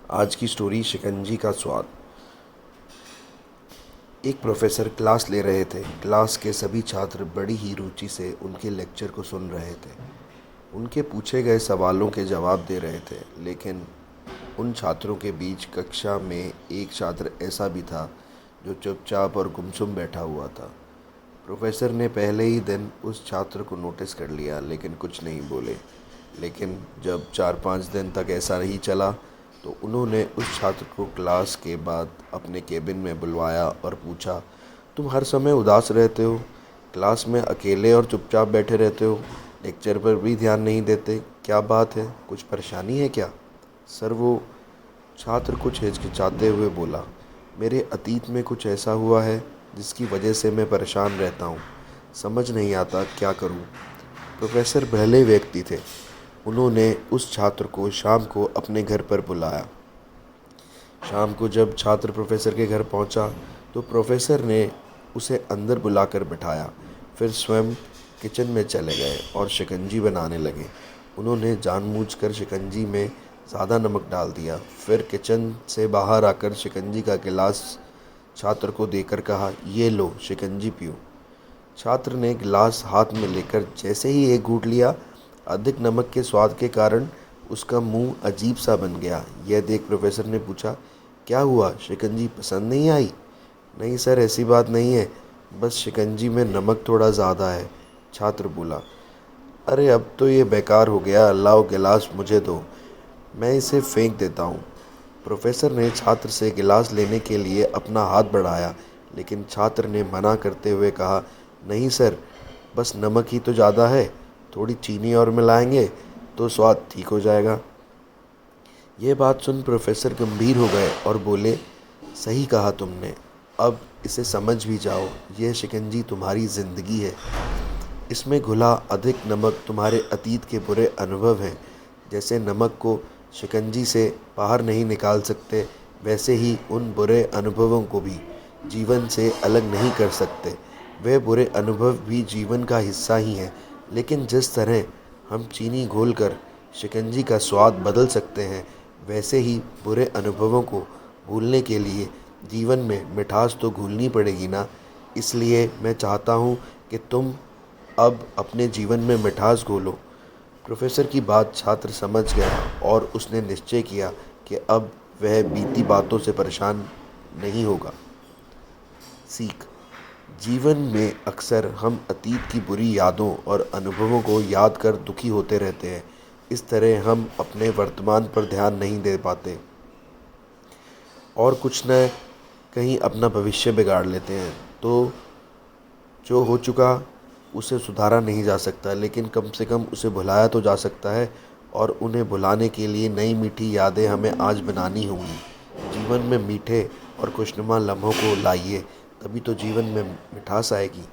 आज की स्टोरी शिकंजी का स्वाद। एक प्रोफेसर क्लास ले रहे थे। क्लास के सभी छात्र बड़ी ही रुचि से उनके लेक्चर को सुन रहे थे। उनके पूछे गए सवालों के जवाब दे रहे थे, लेकिन उन छात्रों के बीच कक्षा में एक छात्र ऐसा भी था जो चुपचाप और गुमसुम बैठा हुआ था। प्रोफेसर ने पहले ही दिन उस छात्र को नोटिस कर लिया, लेकिन कुछ नहीं बोले। लेकिन जब 4-5 दिन तक ऐसा ही चला तो उन्होंने उस छात्र को क्लास के बाद अपने केबिन में बुलवाया और पूछा, तुम हर समय उदास रहते हो, क्लास में अकेले और चुपचाप बैठे रहते हो, लेक्चर पर भी ध्यान नहीं देते, क्या बात है, कुछ परेशानी है क्या? सर, वो छात्र कुछ हिचकिचाते हुए बोला, मेरे अतीत में कुछ ऐसा हुआ है जिसकी वजह से मैं परेशान रहता हूँ। समझ नहीं आता क्या करूँ। प्रोफेसर भले व्यक्ति थे। उन्होंने उस छात्र को शाम को अपने घर पर बुलाया। शाम को जब छात्र प्रोफेसर के घर पहुंचा तो प्रोफेसर ने उसे अंदर बुलाकर बिठाया। फिर स्वयं किचन में चले गए और शिकंजी बनाने लगे। उन्होंने जानबूझकर शिकंजी में ज़्यादा नमक डाल दिया। फिर किचन से बाहर आकर शिकंजी का गिलास छात्र को देकर कहा, ये लो शिकंजी पियो। छात्र ने गिलास हाथ में लेकर जैसे ही एक घूंट लिया, अधिक नमक के स्वाद के कारण उसका मुंह अजीब सा बन गया। यह देख प्रोफेसर ने पूछा, क्या हुआ, शिकंजी पसंद नहीं आई? नहीं सर, ऐसी बात नहीं है, बस शिकंजी में नमक थोड़ा ज़्यादा है, छात्र बोला। अरे अब तो ये बेकार हो गया, लाओ गिलास मुझे दो, मैं इसे फेंक देता हूँ। प्रोफेसर ने छात्र से गिलास लेने के लिए अपना हाथ बढ़ाया, लेकिन छात्र ने मना करते हुए कहा, नहीं सर, बस नमक ही तो ज़्यादा है, थोड़ी चीनी और मिलाएंगे तो स्वाद ठीक हो जाएगा। यह बात सुन प्रोफेसर गंभीर हो गए और बोले, सही कहा तुमने, अब इसे समझ भी जाओ, यह शिकंजी तुम्हारी ज़िंदगी है। इसमें घुला अधिक नमक तुम्हारे अतीत के बुरे अनुभव हैं। जैसे नमक को शिकंजी से बाहर नहीं निकाल सकते, वैसे ही उन बुरे अनुभवों को भी जीवन से अलग नहीं कर सकते। वे बुरे अनुभव भी जीवन का हिस्सा ही हैं, लेकिन जिस तरह हम चीनी घोलकर शिकंजी का स्वाद बदल सकते हैं, वैसे ही बुरे अनुभवों को भूलने के लिए जीवन में मिठास तो घुलनी पड़ेगी ना। इसलिए मैं चाहता हूँ कि तुम अब अपने जीवन में मिठास घोलो। प्रोफेसर की बात छात्र समझ गया और उसने निश्चय किया कि अब वह बीती बातों से परेशान नहीं होगा। सीख। जीवन में अक्सर हम अतीत की बुरी यादों और अनुभवों को याद कर दुखी होते रहते हैं। इस तरह हम अपने वर्तमान पर ध्यान नहीं दे पाते और कुछ न कहीं अपना भविष्य बिगाड़ लेते हैं। तो जो हो चुका उसे सुधारा नहीं जा सकता, लेकिन कम से कम उसे भुलाया तो जा सकता है, और उन्हें भुलाने के लिए नई मीठी यादें हमें आज बनानी होंगी। जीवन में मीठे और खुशनुमा लम्हों को लाइए, तभी तो जीवन में मिठास आएगी।